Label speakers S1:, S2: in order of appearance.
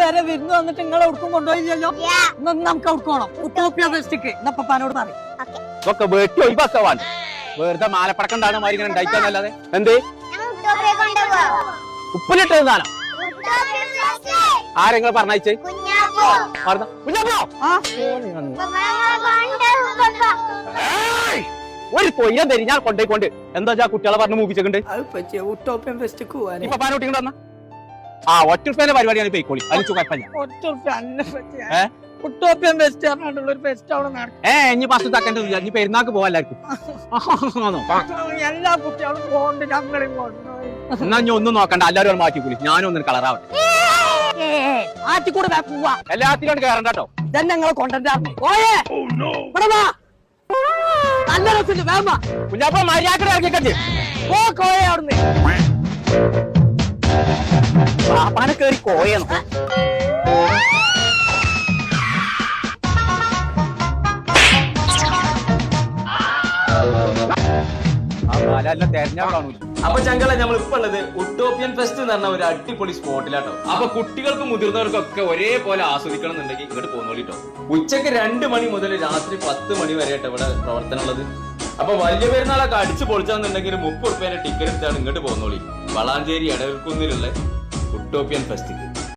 S1: വരെ വിരുന്ന് വന്നിട്ട് നിങ്ങളെ ഉടുക്കും കൊണ്ടുപോയില്ലല്ലോ. നമുക്ക് ഉടുക്കണം ഉട്ടോപ്യ ഫെസ്റ്റിക്ക് എന്നപ്പാനോട് പറയും.
S2: ഇതൊക്കെ വെട്ടി ഒഴിവാക്കാൻ വെറുതെ മാലപ്പടക്കം താഴെ മാറി ഇങ്ങനെ ഉണ്ടായിക്കാന്നല്ലാതെ എന്ത് ഉപ്പിലിട്ടത് താനം ആരെങ്കിലും പറഞ്ഞയച്ചേ ഒരു കൊയ്യ തരി ഞാൻ കൊണ്ടേക്കൊണ്ട് എന്താ കുട്ടികളെ പറഞ്ഞ് മൂപ്പിച്ചിട്ടുണ്ട്
S1: ഉട്ടോപ്യൻ ഫെസ്റ്റിക്ക് പോവാൻ
S2: ഇപ്പൊ പാനോട്ടിങ്ങോട്ട് ആ ഒറ്റ പരിപാടിയാണ് പോയിക്കോളി അതിന് കുഴപ്പമില്ല.
S1: ഉട്ടോപ്യൻ ഫെസ്റ്റ് പറഞ്ഞിട്ടുള്ള ഒരു ഫെസ്റ്റ് അവിടെ നടക്കും.
S2: ഇനി പത്ത് തക്കണ്ട ഇനി പെരുന്നാക്ക് പോവാ എല്ലാവർക്കും.
S1: എല്ലാ കുട്ടികളും പോകണ്ട് ഞങ്ങളും കൊണ്ടുപോയി.
S2: എന്നാ ഞാൻ ഒന്നും നോക്കണ്ട എല്ലാവരും മാറ്റിക്കൂലി ഞാനും ഒന്നും കളറാവട്ടെ.
S1: ആറ്റിക്കൂടെ പോവാ
S2: എല്ലാത്തിലും കയറണ്ട കേട്ടോ.
S1: ഇതന്നെ ഞങ്ങളെ കൊണ്ടുവരാറുണ്ട്. ഓയേ നല്ല രസമുണ്ട് വേമ
S2: കുഞ്ഞാപ്പ മര്യാദ ഇറങ്ങിക്കട്ടെ
S1: ഓ കോയ അവിടുന്ന്
S2: പാപ്പാനെ കയറി കോയെന്ന്
S3: അപ്പൊ ചങ്കളെ നമ്മൾ ഇപ്പൊ ഉള്ളത് ഉട്ടോപ്യൻ ഫെസ്റ്റ് എന്ന് പറഞ്ഞ ഒരു അടിപൊളി സ്പോട്ടിലാട്ടോ. അപ്പൊ കുട്ടികൾക്കും മുതിർന്നവർക്കൊക്കെ ഒരേപോലെ ആസ്വദിക്കണം എന്നുണ്ടെങ്കിൽ ഇങ്ങോട്ട് പോന്നോളിട്ടോ. ഉച്ചക്ക് 2 മണി മുതൽ രാത്രി 10 മണി വരെ ആയിട്ട് ഇവിടെ പ്രവർത്തനം ഉള്ളത്. അപ്പൊ വലിയ പെരുന്നാളൊക്കെ അടിച്ചു പൊളിച്ചാന്നുണ്ടെങ്കിൽ 30 രൂപേന്റെ ടിക്കറ്റ് എടുത്താണ് ഇങ്ങോട്ട് പോന്നോളി. വളാഞ്ചേരി എടവർക്കുന്നിലുള്ള ഉട്ടോപ്യൻ ഫെസ്റ്റ്.